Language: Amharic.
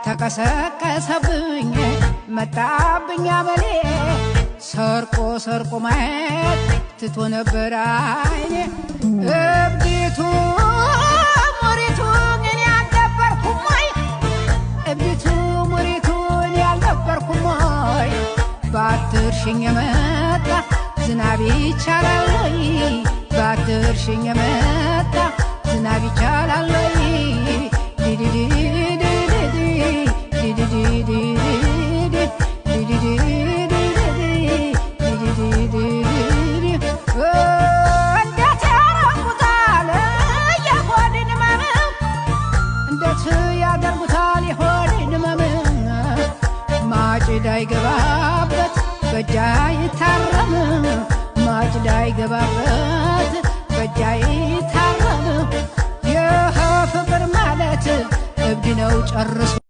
ተቀሰቀሰብኝ መጣብኝ አመሌ ሰርቆ ሰርቆ ማየት ትቶ ነበር አይኔ እብዲቱ ሙሪቱ እኔ አልነበርኩም ወይ እብዲቱ ሙሪቱ እኔ አልነበርኩም ወይ ባትርሽኝ የመጣ ዝናብ ይቻላል ወይ ባትርሽኝ የመጣ ዝናብ ይቻላል ወይ ማጭዳ ይገባበት በእጃ ይታረም ማጭዳ ይገባበት በእጃ ይታረም የፍቅር ማለት እብድ ነው ጨርሶ